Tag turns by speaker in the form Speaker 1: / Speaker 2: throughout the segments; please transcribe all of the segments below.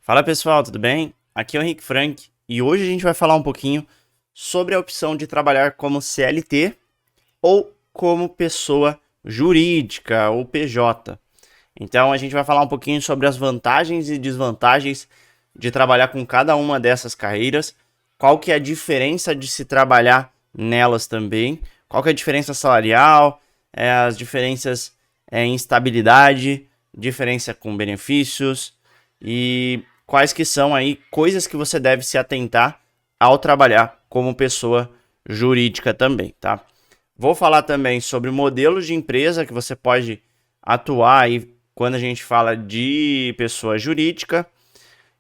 Speaker 1: Fala pessoal, tudo bem? Aqui é o Henrique Frank e hoje a gente vai falar um pouquinho sobre a opção de trabalhar como CLT ou como pessoa jurídica ou PJ. Então a gente vai falar um pouquinho sobre as vantagens e desvantagens de trabalhar com cada uma dessas carreiras, qual que é a diferença de se trabalhar nelas também, qual que é a diferença salarial, as diferenças em estabilidade, diferença com benefícios e quais que são aí coisas que você deve se atentar ao trabalhar como pessoa jurídica também, tá? Vou falar também sobre modelos de empresa que você pode atuar aí quando a gente fala de pessoa jurídica,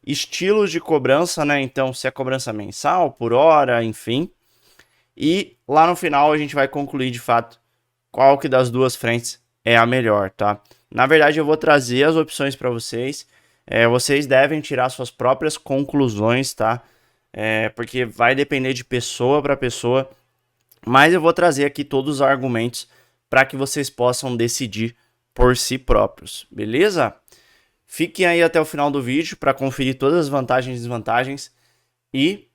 Speaker 1: estilos de cobrança, né? Então, se é cobrança mensal, por hora, enfim. E lá no final a gente vai concluir de fato qual que das duas frentes é a melhor, tá? Na verdade, eu vou trazer as opções para vocês. Vocês devem tirar suas próprias conclusões, tá? Porque vai depender de pessoa para pessoa. Mas eu vou trazer aqui todos os argumentos para que vocês possam decidir por si próprios, beleza? Fiquem aí até o final do vídeo para conferir todas as vantagens e desvantagens. E,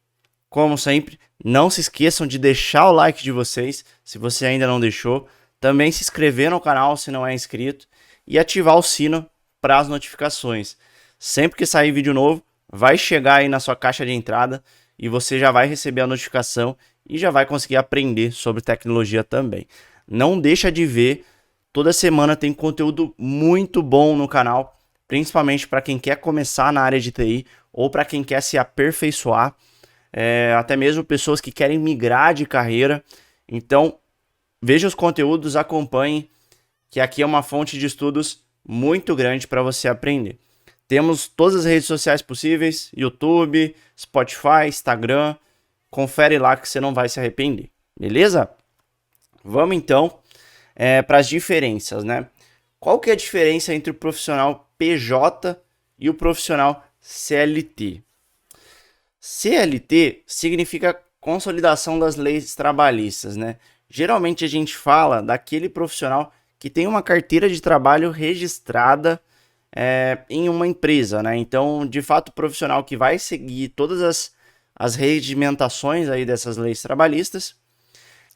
Speaker 1: como sempre, não se esqueçam de deixar o like de vocês, se você ainda não deixou. Também se inscrever no canal se não é inscrito. E ativar o sino para as notificações. Sempre que sair vídeo novo, vai chegar aí na sua caixa de entrada e você já vai receber a notificação e já vai conseguir aprender sobre tecnologia também. Não deixa de ver, toda semana tem conteúdo muito bom no canal, principalmente para quem quer começar na área de TI ou para quem quer se aperfeiçoar, até mesmo pessoas que querem migrar de carreira. Então, veja os conteúdos, acompanhe, que aqui é uma fonte de estudos muito grande para você aprender. Temos todas as redes sociais possíveis, YouTube, Spotify, Instagram. Confere lá que você não vai se arrepender, beleza? Vamos então para as diferenças, né? Qual que é a diferença entre o profissional PJ e o profissional CLT? CLT significa consolidação das leis trabalhistas, né? Geralmente a gente fala daquele profissional que tem uma carteira de trabalho registrada em uma empresa, né? Então, de fato, o profissional que vai seguir todas as regimentações aí dessas leis trabalhistas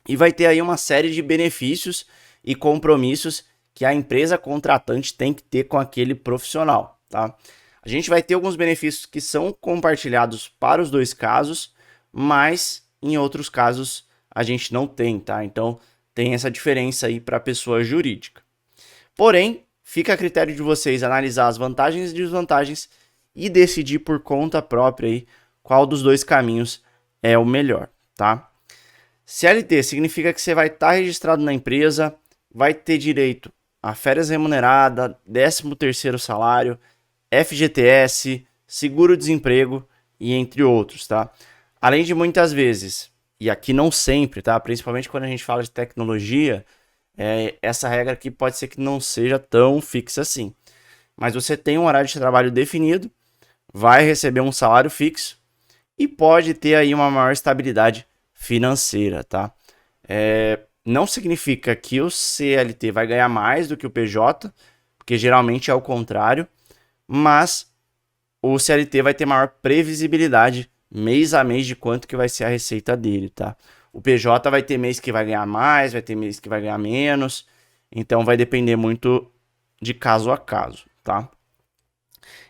Speaker 1: e vai ter aí uma série de benefícios e compromissos que a empresa contratante tem que ter com aquele profissional, tá? A gente vai ter alguns benefícios que são compartilhados para os dois casos, mas em outros casos a gente não tem, tá? Então, tem essa diferença aí para a pessoa jurídica. Porém, fica a critério de vocês analisar as vantagens e desvantagens e decidir por conta própria aí qual dos dois caminhos é o melhor, tá? CLT significa que você vai estar registrado na empresa, vai ter direito a férias remuneradas, 13º salário, FGTS, seguro-desemprego e entre outros, tá? Além de muitas vezes, e aqui não sempre, tá? Principalmente quando a gente fala de tecnologia, essa regra aqui pode ser que não seja tão fixa assim. Mas você tem um horário de trabalho definido, vai receber um salário fixo e pode ter aí uma maior estabilidade financeira, tá? Não significa que o CLT vai ganhar mais do que o PJ, porque geralmente é o contrário, mas o CLT vai ter maior previsibilidade mês a mês de quanto que vai ser a receita dele, tá? O PJ vai ter mês que vai ganhar mais, vai ter mês que vai ganhar menos, então vai depender muito de caso a caso, tá?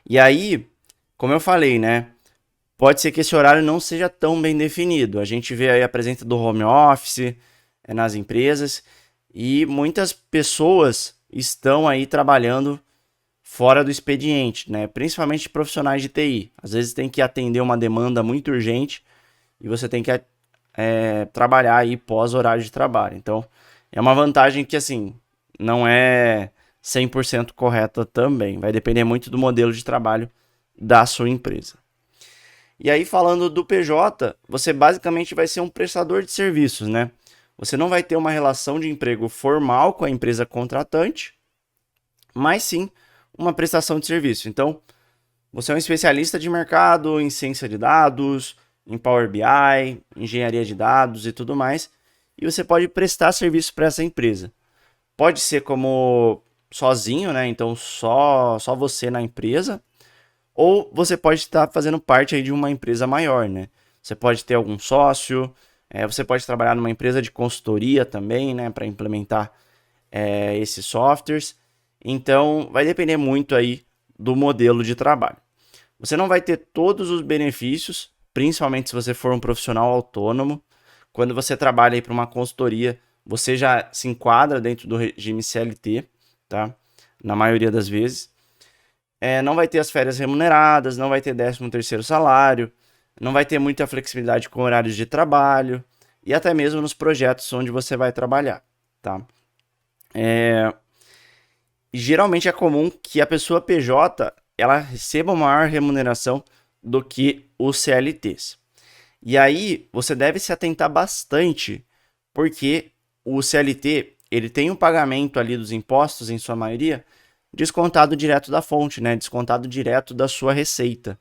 Speaker 1: E aí, como eu falei, né? Pode ser que esse horário não seja tão bem definido. A gente vê aí a presença do home office nas empresas e muitas pessoas estão aí trabalhando fora do expediente, né? Principalmente profissionais de TI. Às vezes tem que atender uma demanda muito urgente e você tem que trabalhar aí pós horário de trabalho. Então, é uma vantagem que, assim, não é 100% correta também. Vai depender muito do modelo de trabalho da sua empresa. E aí, falando do PJ, você basicamente vai ser um prestador de serviços, né? Você não vai ter uma relação de emprego formal com a empresa contratante, mas sim uma prestação de serviço. Então, você é um especialista de mercado em ciência de dados, em Power BI, engenharia de dados e tudo mais, e você pode prestar serviço para essa empresa. Pode ser como sozinho, né? Então, só você na empresa, ou você pode estar fazendo parte aí de uma empresa maior, né? Você pode ter algum sócio, você pode trabalhar numa empresa de consultoria também, né, para implementar esses softwares. Então, vai depender muito aí do modelo de trabalho. Você não vai ter todos os benefícios, principalmente se você for um profissional autônomo. Quando você trabalha para uma consultoria, você já se enquadra dentro do regime CLT, tá? Na maioria das vezes. Não vai ter as férias remuneradas, não vai ter 13º salário, não vai ter muita flexibilidade com horários de trabalho e até mesmo nos projetos onde você vai trabalhar, tá? Geralmente é comum que a pessoa PJ ela receba uma maior remuneração do que os CLTs. E aí você deve se atentar bastante, porque o CLT ele tem um pagamento ali dos impostos, em sua maioria, descontado direto da fonte, né? Descontado direto da sua receita.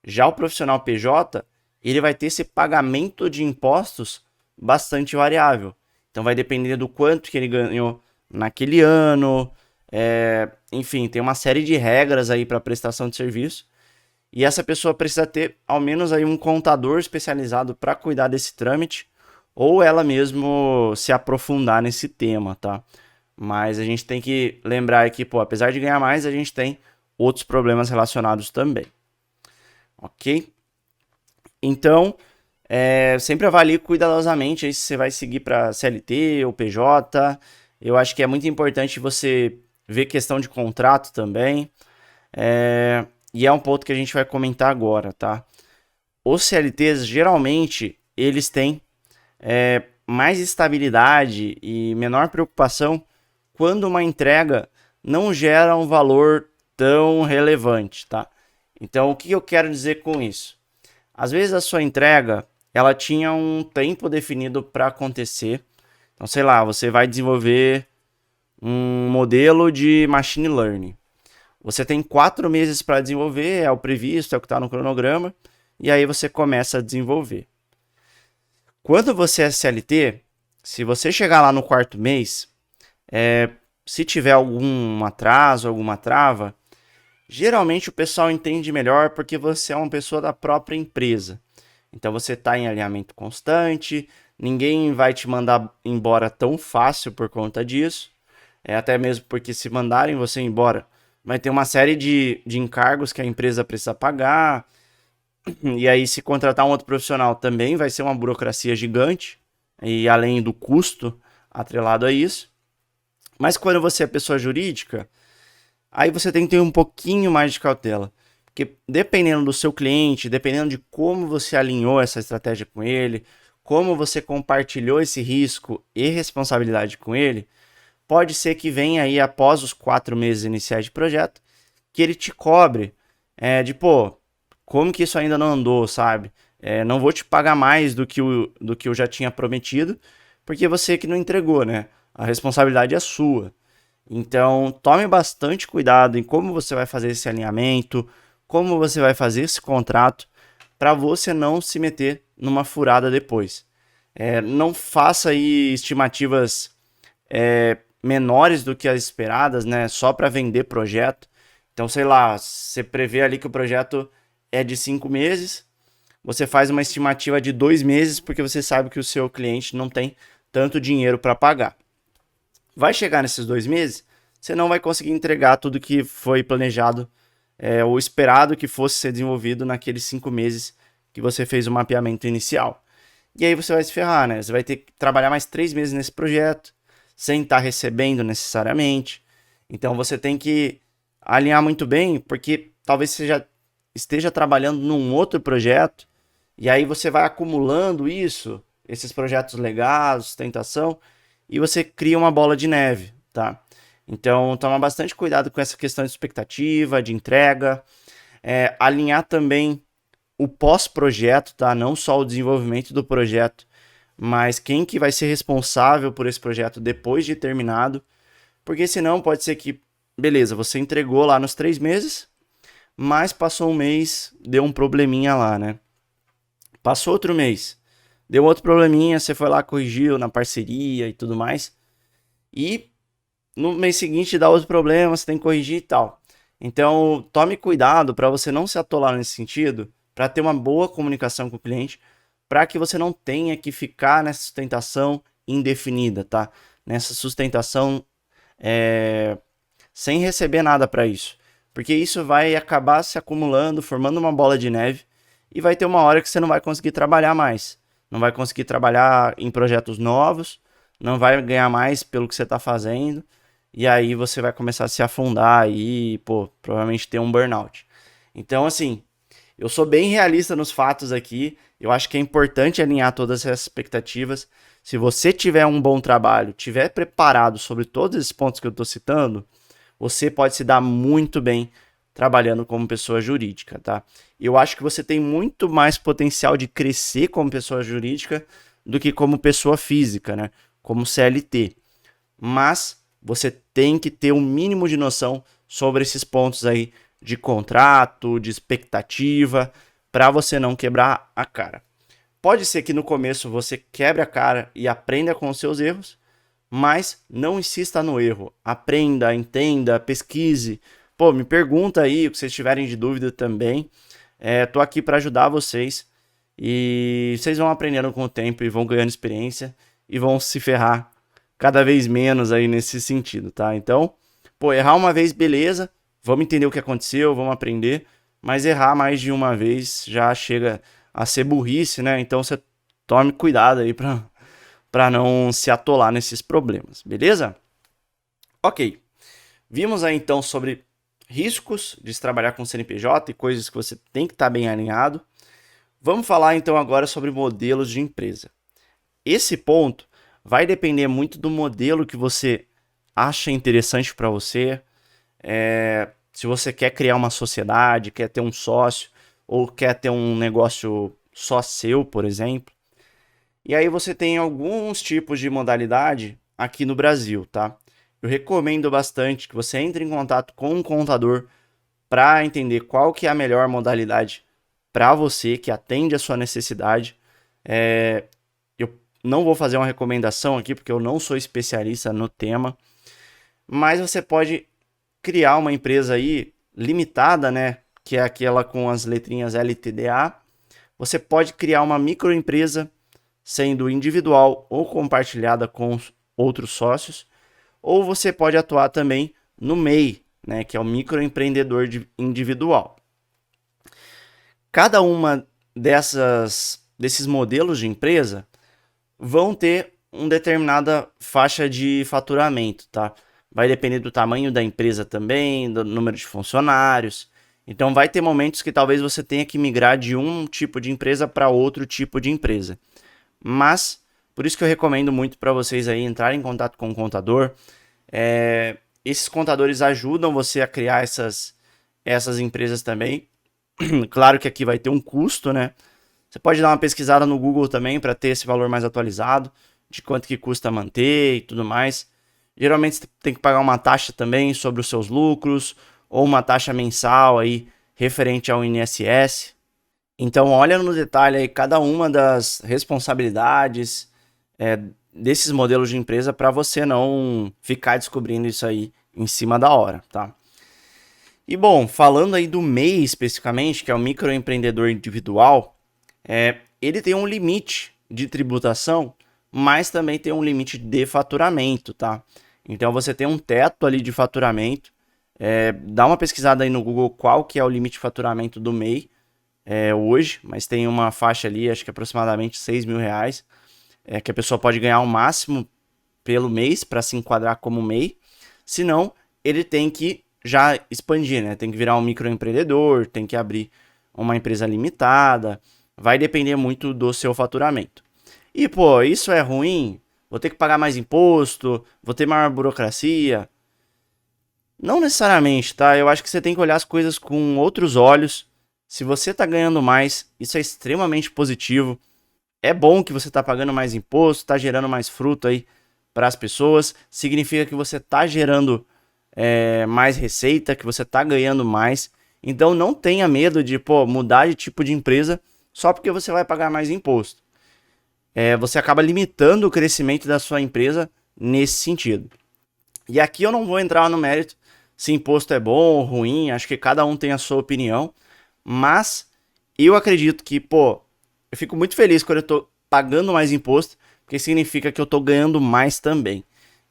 Speaker 1: Já o profissional PJ, ele vai ter esse pagamento de impostos bastante variável. Então vai depender do quanto que ele ganhou naquele ano, enfim, tem uma série de regras aí para prestação de serviço. E essa pessoa precisa ter ao menos aí um contador especializado para cuidar desse trâmite, ou ela mesmo se aprofundar nesse tema, tá? Mas a gente tem que lembrar que, pô, apesar de ganhar mais, a gente tem outros problemas relacionados também. Ok? Então, sempre avalie cuidadosamente aí se você vai seguir para CLT ou PJ. Eu acho que é muito importante você ver questão de contrato também. E é um ponto que a gente vai comentar agora, tá? Os CLTs, geralmente, eles têm mais estabilidade e menor preocupação quando uma entrega não gera um valor tão relevante, tá? Então, o que eu quero dizer com isso? Às vezes a sua entrega, ela tinha um tempo definido para acontecer. Então, sei lá, você vai desenvolver um modelo de machine learning. Você tem 4 meses para desenvolver, é o previsto, é o que está no cronograma, e aí você começa a desenvolver. Quando você é CLT, se você chegar lá no 4º mês, se tiver algum atraso, alguma trava, geralmente o pessoal entende melhor porque você é uma pessoa da própria empresa. Então você está em alinhamento constante, ninguém vai te mandar embora tão fácil por conta disso. Até mesmo porque se mandarem você embora, vai ter uma série de encargos que a empresa precisa pagar. E aí, se contratar um outro profissional também vai ser uma burocracia gigante. E além do custo atrelado a isso. Mas quando você é pessoa jurídica, aí você tem que ter um pouquinho mais de cautela. Porque dependendo do seu cliente, dependendo de como você alinhou essa estratégia com ele, como você compartilhou esse risco e responsabilidade com ele, pode ser que venha aí após os 4 meses iniciais de projeto, que ele te cobre pô, como que isso ainda não andou, sabe? Não vou te pagar mais do que eu já tinha prometido, porque você que não entregou, né? A responsabilidade é sua. Então, tome bastante cuidado em como você vai fazer esse alinhamento, como você vai fazer esse contrato, para você não se meter numa furada depois. Não faça aí estimativas menores do que as esperadas, né? Só para vender projeto. Então, sei lá, você prevê ali que o projeto é de 5 meses, você faz uma estimativa de 2 meses porque você sabe que o seu cliente não tem tanto dinheiro para pagar. Vai chegar nesses 2 meses, você não vai conseguir entregar tudo que foi planejado ou esperado que fosse ser desenvolvido naqueles 5 meses que você fez o mapeamento inicial. E aí você vai se ferrar, né? Você vai ter que trabalhar mais 3 meses nesse projeto, sem estar recebendo necessariamente. Então você tem que alinhar muito bem, porque talvez você já esteja trabalhando num outro projeto, e aí você vai acumulando isso, esses projetos legados, sustentação, e você cria uma bola de neve, tá? Então, toma bastante cuidado com essa questão de expectativa, de entrega, alinhar também o pós-projeto, tá? Não só o desenvolvimento do projeto, mas quem que vai ser responsável por esse projeto depois de terminado, porque senão pode ser que, beleza, você entregou lá nos 3 meses, mas passou um mês, deu um probleminha lá, né? Passou outro mês, deu outro probleminha, você foi lá, corrigiu na parceria e tudo mais, e no mês seguinte dá outro problema, você tem que corrigir e tal. Então, tome cuidado para você não se atolar nesse sentido, para ter uma boa comunicação com o cliente, para que você não tenha que ficar nessa sustentação indefinida, tá? Nessa sustentação sem receber nada para isso. Porque isso vai acabar se acumulando, formando uma bola de neve, e vai ter uma hora que você não vai conseguir trabalhar mais. Não vai conseguir trabalhar em projetos novos, não vai ganhar mais pelo que você está fazendo, e aí você vai começar a se afundar e, pô, provavelmente ter um burnout. Então, assim, eu sou bem realista nos fatos aqui. Eu acho que é importante alinhar todas essas expectativas. Se você tiver um bom trabalho, tiver preparado sobre todos esses pontos que eu estou citando, você pode se dar muito bem trabalhando como pessoa jurídica, tá? Eu acho que você tem muito mais potencial de crescer como pessoa jurídica do que como pessoa física, né? Como CLT. Mas você tem que ter um mínimo de noção sobre esses pontos aí de contrato, de expectativa, para você não quebrar a cara. Pode ser que no começo você quebre a cara e aprenda com os seus erros, mas não insista no erro. Aprenda, entenda, pesquise. Pô, me pergunta aí o que vocês tiverem de dúvida também. Tô aqui para ajudar vocês e vocês vão aprendendo com o tempo e vão ganhando experiência e vão se ferrar cada vez menos aí nesse sentido, tá? Então, pô, errar uma vez, beleza. Vamos entender o que aconteceu, vamos aprender. Mas errar mais de uma vez já chega a ser burrice, né? Então você tome cuidado aí para não se atolar nesses problemas, beleza? Ok. Vimos aí então sobre riscos de se trabalhar com CNPJ e coisas que você tem que estar bem alinhado. Vamos falar então agora sobre modelos de empresa. Esse ponto vai depender muito do modelo que você acha interessante para você. Se você quer criar uma sociedade, quer ter um sócio ou quer ter um negócio só seu, por exemplo. E aí você tem alguns tipos de modalidade aqui no Brasil, tá? Eu recomendo bastante que você entre em contato com um contador para entender qual que é a melhor modalidade para você, que atende a sua necessidade. Eu não vou fazer uma recomendação aqui, porque eu não sou especialista no tema, mas você pode criar uma empresa aí limitada, né? Que é aquela com as letrinhas LTDA. Você pode criar uma microempresa sendo individual ou compartilhada com outros sócios, ou você pode atuar também no MEI, né, que é o microempreendedor individual. Cada uma desses modelos de empresa vão ter uma determinada faixa de faturamento, tá? Vai depender do tamanho da empresa também, do número de funcionários. Então vai ter momentos que talvez você tenha que migrar de um tipo de empresa para outro tipo de empresa. Mas, por isso que eu recomendo muito para vocês aí entrarem em contato com o contador. Esses contadores ajudam você a criar essas empresas também. Claro que aqui vai ter um custo, né? Você pode dar uma pesquisada no Google também para ter esse valor mais atualizado, de quanto que custa manter e tudo mais. Geralmente você tem que pagar uma taxa também sobre os seus lucros, ou uma taxa mensal aí referente ao INSS. Então olha no detalhe aí cada uma das responsabilidades desses modelos de empresa para você não ficar descobrindo isso aí em cima da hora, tá? E bom, falando aí do MEI especificamente, que é o microempreendedor individual, ele tem um limite de tributação, mas também tem um limite de faturamento, tá? Então você tem um teto ali de faturamento. Dá uma pesquisada aí no Google qual que é o limite de faturamento do MEI hoje, mas tem uma faixa ali, acho que aproximadamente R$6.000, que a pessoa pode ganhar o máximo pelo mês para se enquadrar como MEI. Senão, ele tem que já expandir, né? Tem que virar um microempreendedor, tem que abrir uma empresa limitada. Vai depender muito do seu faturamento. E, pô, isso é ruim? Vou ter que pagar mais imposto? Vou ter maior burocracia? Não necessariamente, tá? Eu acho que você tem que olhar as coisas com outros olhos. Se você tá ganhando mais, isso é extremamente positivo. É bom que você tá pagando mais imposto, tá gerando mais fruto aí para as pessoas. Significa que você tá gerando mais receita, que você tá ganhando mais. Então não tenha medo de mudar de tipo de empresa só porque você vai pagar mais imposto. Você acaba limitando o crescimento da sua empresa nesse sentido. E aqui eu não vou entrar no mérito se imposto é bom ou ruim, acho que cada um tem a sua opinião, mas eu acredito que, pô, eu fico muito feliz quando eu tô pagando mais imposto, porque significa que eu tô ganhando mais também.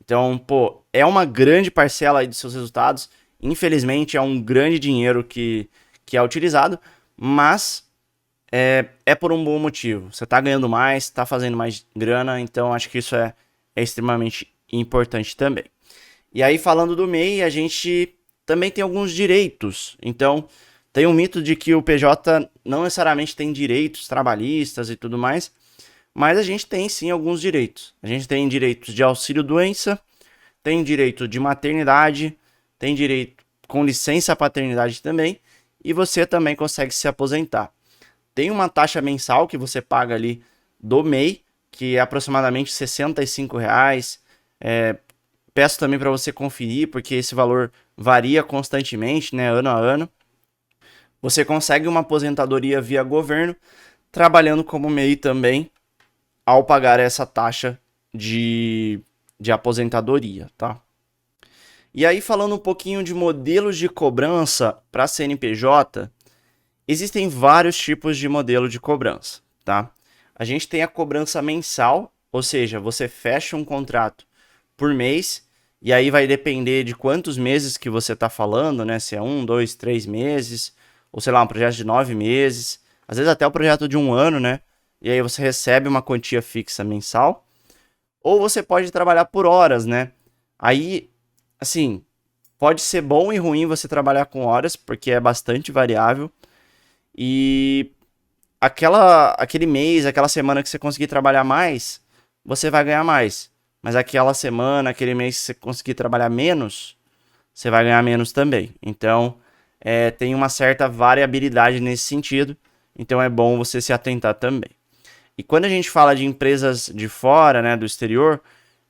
Speaker 1: Então, pô, é uma grande parcela aí dos seus resultados. Infelizmente, é um grande dinheiro que é utilizado, mas é por um bom motivo. Você tá ganhando mais, tá fazendo mais grana, então acho que isso é extremamente importante também. E aí, falando do MEI, a gente também tem alguns direitos. Então, tem um mito de que o PJ não necessariamente tem direitos trabalhistas e tudo mais, mas a gente tem sim alguns direitos. A gente tem direitos de auxílio-doença, tem direito de maternidade, tem direito com licença paternidade também, e você também consegue se aposentar. Tem uma taxa mensal que você paga ali do MEI, que é aproximadamente R$ 65. Peço também para você conferir, porque esse valor varia constantemente, né, ano a ano. Você consegue uma aposentadoria via governo, trabalhando como MEI também, ao pagar essa taxa de aposentadoria, tá? E aí, falando um pouquinho de modelos de cobrança para CNPJ, existem vários tipos de modelo de cobrança, tá? A gente tem a cobrança mensal, ou seja, você fecha um contrato por mês, e aí vai depender de quantos meses que você está falando, né? Se é 1, 2, 3 meses, ou sei lá, um projeto de 9 meses, às vezes até o projeto de um ano, né? E aí você recebe uma quantia fixa mensal, ou você pode trabalhar por horas, né? Aí, assim, pode ser bom e ruim você trabalhar com horas, porque é bastante variável, e aquele mês, aquela semana que você conseguir trabalhar mais, você vai ganhar mais. Mas aquela semana, aquele mês que você conseguir trabalhar menos, você vai ganhar menos também. Então, tem uma certa variabilidade nesse sentido. Então, é bom você se atentar também. E quando a gente fala de empresas de fora, né, do exterior,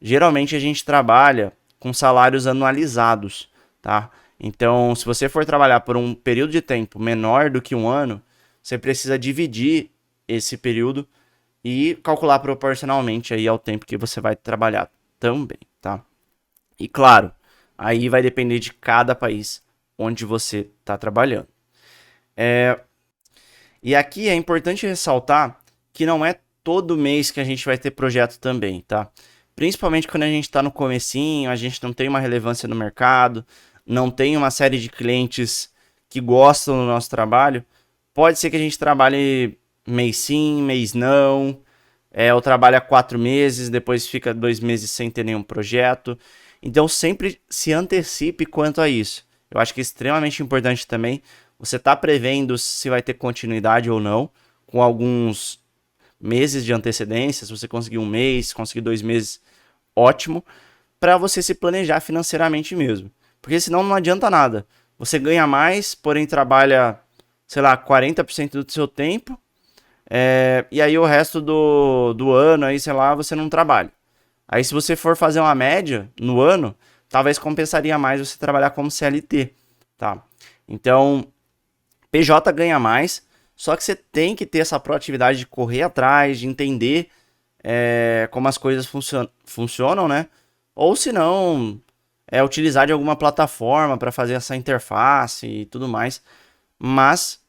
Speaker 1: geralmente a gente trabalha com salários anualizados, tá? Então, se você for trabalhar por um período de tempo menor do que um ano, você precisa dividir esse período e calcular proporcionalmente aí ao tempo que você vai trabalhar também, tá? E claro, aí vai depender de cada país onde você está trabalhando. E aqui é importante ressaltar que não é todo mês que a gente vai ter projeto também, tá? Principalmente quando a gente está no comecinho, a gente não tem uma relevância no mercado, não tem uma série de clientes que gostam do nosso trabalho, pode ser que a gente trabalhe mês sim, mês não, ou trabalha 4 meses, depois fica 2 meses sem ter nenhum projeto. Então sempre se antecipe quanto a isso. Eu acho que é extremamente importante também você tá prevendo se vai ter continuidade ou não, com alguns meses de antecedência. Se você conseguir um mês, conseguir 2 meses, ótimo, para você se planejar financeiramente mesmo. Porque senão não adianta nada. Você ganha mais, porém trabalha, sei lá, 40% do seu tempo, e aí o resto do ano, aí, sei lá, você não trabalha. Aí se você for fazer uma média no ano, talvez compensaria mais você trabalhar como CLT, tá? Então, PJ ganha mais, só que você tem que ter essa proatividade de correr atrás, de entender como as coisas funcionam, né? Ou se não, utilizar de alguma plataforma para fazer essa interface e tudo mais. Mas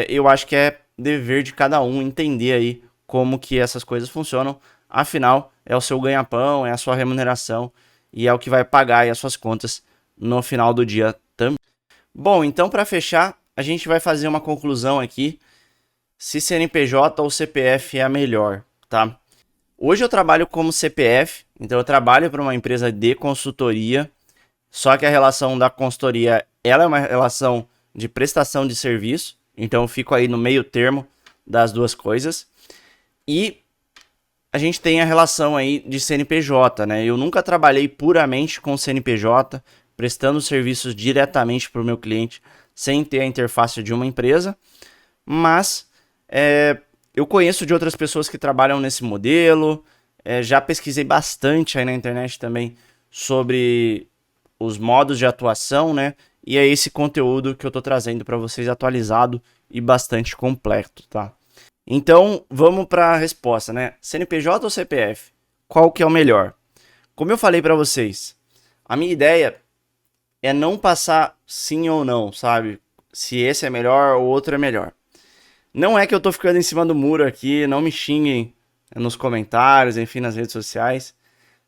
Speaker 1: eu acho que é dever de cada um entender aí como que essas coisas funcionam. Afinal, é o seu ganha-pão, é a sua remuneração e é o que vai pagar aí as suas contas no final do dia também. Bom, então para fechar, a gente vai fazer uma conclusão aqui, se CNPJ ou CPF é a melhor, tá? Hoje eu trabalho como CPF, então eu trabalho para uma empresa de consultoria, só que a relação da consultoria, ela é uma relação de prestação de serviço, então eu fico aí no meio termo das duas coisas. E a gente tem a relação aí de CNPJ, né? Eu nunca trabalhei puramente com CNPJ, prestando serviços diretamente para o meu cliente, sem ter a interface de uma empresa, mas eu conheço de outras pessoas que trabalham nesse modelo, já pesquisei bastante aí na internet também sobre os modos de atuação, né? E é esse conteúdo que eu tô trazendo para vocês atualizado e bastante completo, tá? Então, vamos para a resposta, né? CNPJ ou CPF? Qual que é o melhor? Como eu falei para vocês, a minha ideia é não passar sim ou não, sabe? Se esse é melhor ou outro é melhor. Não é que eu tô ficando em cima do muro aqui, não me xinguem nos comentários, enfim, nas redes sociais,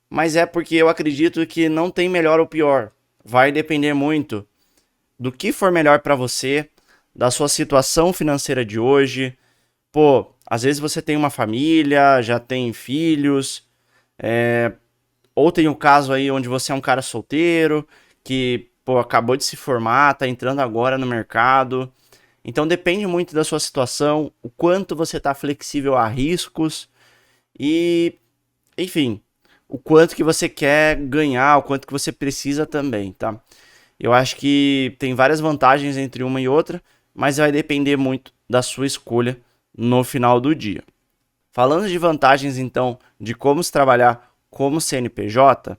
Speaker 1: mas é porque eu acredito que não tem melhor ou pior. Vai depender muito do que for melhor pra você, da sua situação financeira de hoje. Pô, às vezes você tem uma família, já tem filhos, ou tem um caso aí onde você é um cara solteiro, que, pô, acabou de se formar, tá entrando agora no mercado. Então depende muito da sua situação, o quanto você tá flexível a riscos e, enfim, o quanto que você quer ganhar, o quanto que você precisa também, tá? Eu acho que tem várias vantagens entre uma e outra, mas vai depender muito da sua escolha no final do dia. Falando de vantagens, então, de como se trabalhar como CNPJ,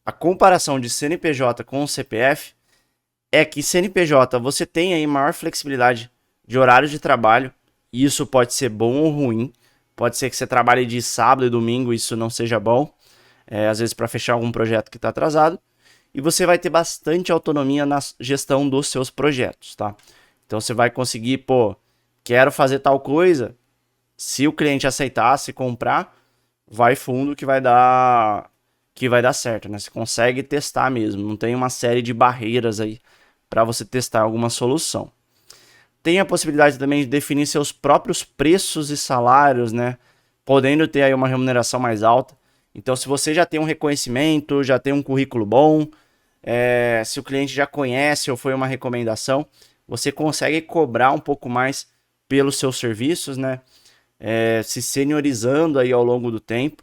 Speaker 1: a comparação de CNPJ com o CPF é que CNPJ você tem aí maior flexibilidade de horário de trabalho, e isso pode ser bom ou ruim. Pode ser que você trabalhe de sábado e domingo e isso não seja bom, às vezes para fechar algum projeto que está atrasado. E você vai ter bastante autonomia na gestão dos seus projetos, tá? Então você vai conseguir, pô, quero fazer tal coisa. Se o cliente aceitar, se comprar, vai fundo que vai dar certo, né? Você consegue testar mesmo, não tem uma série de barreiras aí para você testar alguma solução. Tem a possibilidade também de definir seus próprios preços e salários, né? Podendo ter aí uma remuneração mais alta. Então, se você já tem um reconhecimento, já tem um currículo bom, se o cliente já conhece ou foi uma recomendação, você consegue cobrar um pouco mais pelos seus serviços, né? Se seniorizando aí ao longo do tempo.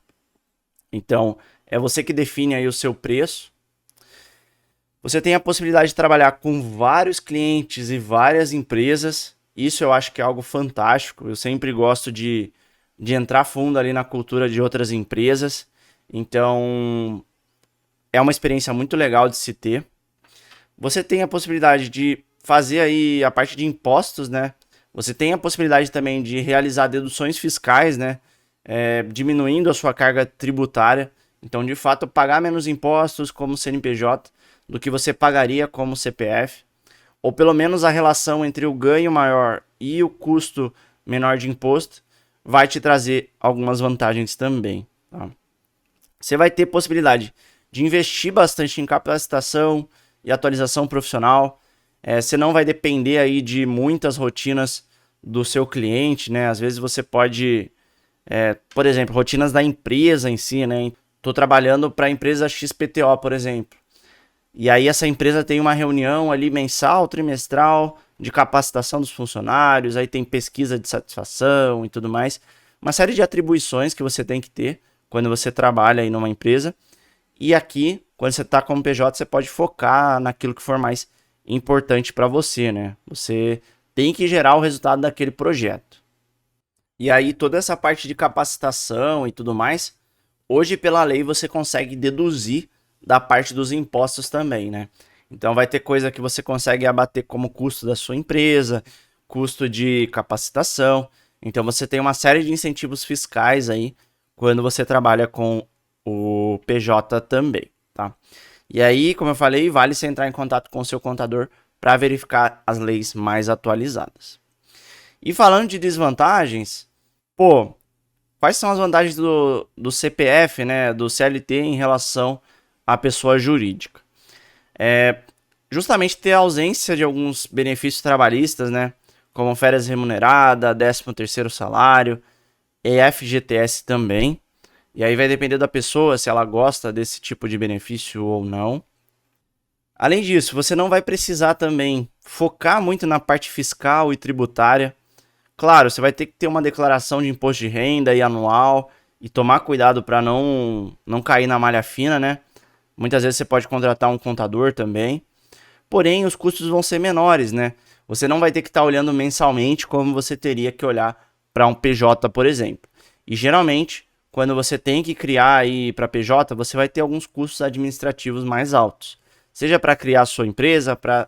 Speaker 1: Então, é você que define aí o seu preço. Você tem a possibilidade de trabalhar com vários clientes e várias empresas. Isso eu acho que é algo fantástico. Eu sempre gosto de entrar fundo ali na cultura de outras empresas. Então, é uma experiência muito legal de se ter. Você tem a possibilidade de fazer aí a parte de impostos, né? Você tem a possibilidade também de realizar deduções fiscais, né? Diminuindo a sua carga tributária. Então, de fato, pagar menos impostos como CNPJ do que você pagaria como CPF. Ou pelo menos a relação entre o ganho maior e o custo menor de imposto vai te trazer algumas vantagens também, tá? Você vai ter possibilidade de investir bastante em capacitação e atualização profissional. Você não vai depender aí de muitas rotinas do seu cliente, né? Às vezes você pode, por exemplo, rotinas da empresa em si, né? Estou trabalhando para a empresa XPTO, por exemplo. E aí essa empresa tem uma reunião ali mensal, trimestral, de capacitação dos funcionários, aí tem pesquisa de satisfação e tudo mais. Uma série de atribuições que você tem que ter quando você trabalha aí numa empresa. E aqui, quando você está como PJ, você pode focar naquilo que for mais importante para você, né? Você tem que gerar o resultado daquele projeto. E aí toda essa parte de capacitação e tudo mais, hoje pela lei você consegue deduzir da parte dos impostos também, né? Então vai ter coisa que você consegue abater como custo da sua empresa, custo de capacitação. Então você tem uma série de incentivos fiscais aí quando você trabalha com o PJ também, tá? E aí, como eu falei, vale você entrar em contato com o seu contador para verificar as leis mais atualizadas. E falando de desvantagens, pô, quais são as vantagens do CPF, né, do CLT em relação à pessoa jurídica? Justamente ter a ausência de alguns benefícios trabalhistas, né, como férias remuneradas, 13º salário, e FGTS também. E aí vai depender da pessoa se ela gosta desse tipo de benefício ou não. Além disso, você não vai precisar também focar muito na parte fiscal e tributária. Claro, você vai ter que ter uma declaração de imposto de renda e anual e tomar cuidado para não cair na malha fina, né? Muitas vezes você pode contratar um contador também. Porém, os custos vão ser menores, né? Você não vai ter que estar olhando mensalmente como você teria que olhar para um PJ, por exemplo. E geralmente, quando você tem que criar aí para PJ, você vai ter alguns custos administrativos mais altos. Seja para criar a sua empresa, para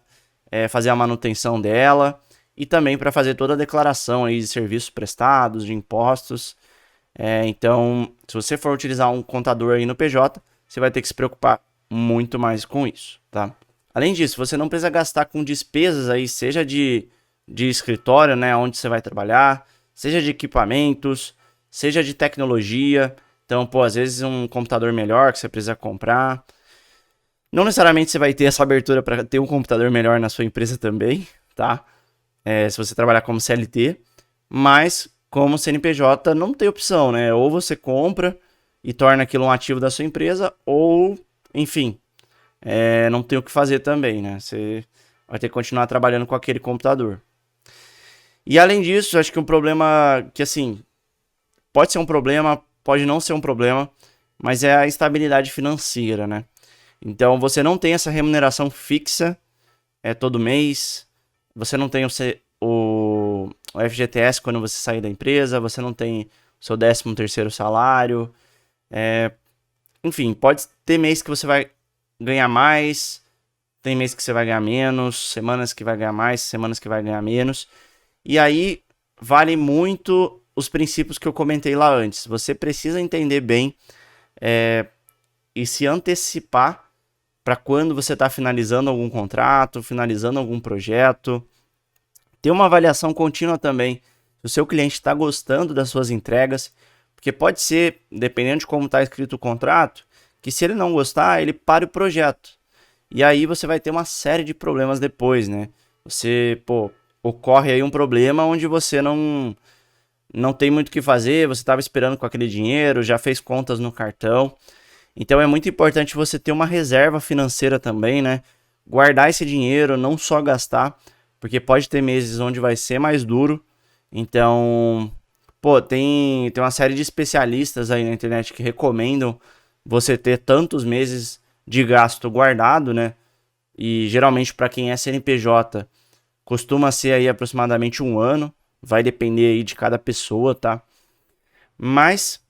Speaker 1: fazer a manutenção dela e também para fazer toda a declaração aí de serviços prestados, de impostos. Então, se você for utilizar um contador aí no PJ, você vai ter que se preocupar muito mais com isso, tá? Além disso, você não precisa gastar com despesas aí, seja de escritório, né, onde você vai trabalhar, seja de equipamentos, seja de tecnologia. Então, pô, às vezes um computador melhor que você precisa comprar. Não necessariamente você vai ter essa abertura para ter um computador melhor na sua empresa também, tá? Se você trabalhar como CLT, mas como CNPJ não tem opção, né? Ou você compra e torna aquilo um ativo da sua empresa, ou, enfim, não tem o que fazer também, né? Você vai ter que continuar trabalhando com aquele computador. E além disso, acho que um problema que, assim, pode ser um problema, pode não ser um problema, mas é a estabilidade financeira, né? Então, você não tem essa remuneração fixa todo mês, você não tem o FGTS quando você sair da empresa, você não tem o seu 13º salário, enfim, pode ter mês que você vai ganhar mais, tem mês que você vai ganhar menos, semanas que vai ganhar mais, semanas que vai ganhar menos. E aí vale muito os princípios que eu comentei lá antes. Você precisa entender bem e se antecipar para quando você está finalizando algum contrato, finalizando algum projeto. Ter uma avaliação contínua também. Se o seu cliente está gostando das suas entregas, porque pode ser, dependendo de como está escrito o contrato, que se ele não gostar, ele pare o projeto. E aí você vai ter uma série de problemas depois, né? Você, pô, ocorre aí um problema onde você não tem muito o que fazer, você estava esperando com aquele dinheiro, já fez contas no cartão. Então é muito importante você ter uma reserva financeira também, né? Guardar esse dinheiro, não só gastar, porque pode ter meses onde vai ser mais duro. Então, pô, tem uma série de especialistas aí na internet que recomendam você ter tantos meses de gasto guardado, né? E geralmente para quem é CNPJ, costuma ser aí aproximadamente um ano, vai depender aí de cada pessoa, tá? Mas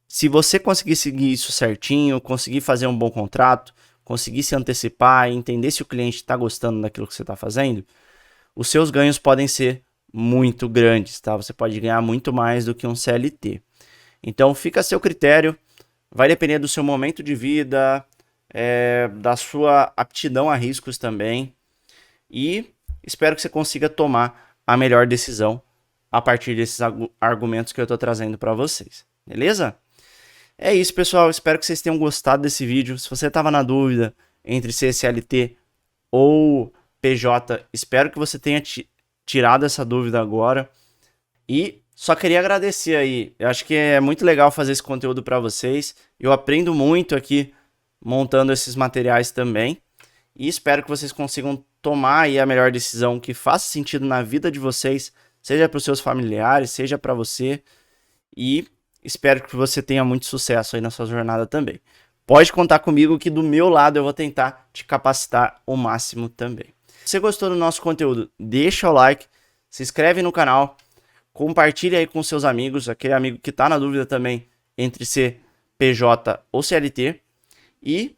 Speaker 1: se você conseguir seguir isso certinho, conseguir fazer um bom contrato, conseguir se antecipar e entender se o cliente está gostando daquilo que você está fazendo, os seus ganhos podem ser muito grandes, tá? Você pode ganhar muito mais do que um CLT. Então fica a seu critério, vai depender do seu momento de vida, da sua aptidão a riscos também, e espero que você consiga tomar a melhor decisão a partir desses argumentos que eu estou trazendo para vocês, beleza? É isso, pessoal. Espero que vocês tenham gostado desse vídeo. Se você estava na dúvida entre ser CLT ou PJ, espero que você tenha tirado essa dúvida agora. E só queria agradecer aí. Eu acho que é muito legal fazer esse conteúdo para vocês. Eu aprendo muito aqui montando esses materiais também. E espero que vocês consigam tomar aí a melhor decisão que faça sentido na vida de vocês, seja para os seus familiares, seja para você. E espero que você tenha muito sucesso aí na sua jornada também. Pode contar comigo que do meu lado eu vou tentar te capacitar o máximo também. Se você gostou do nosso conteúdo, deixa o like, se inscreve no canal, compartilhe aí com seus amigos, aquele amigo que está na dúvida também entre ser PJ ou CLT. E,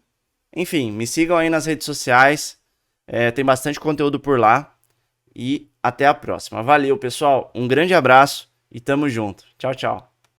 Speaker 1: enfim, me sigam aí nas redes sociais, tem bastante conteúdo por lá. E até a próxima. Valeu, pessoal, um grande abraço e tamo junto. Tchau, tchau.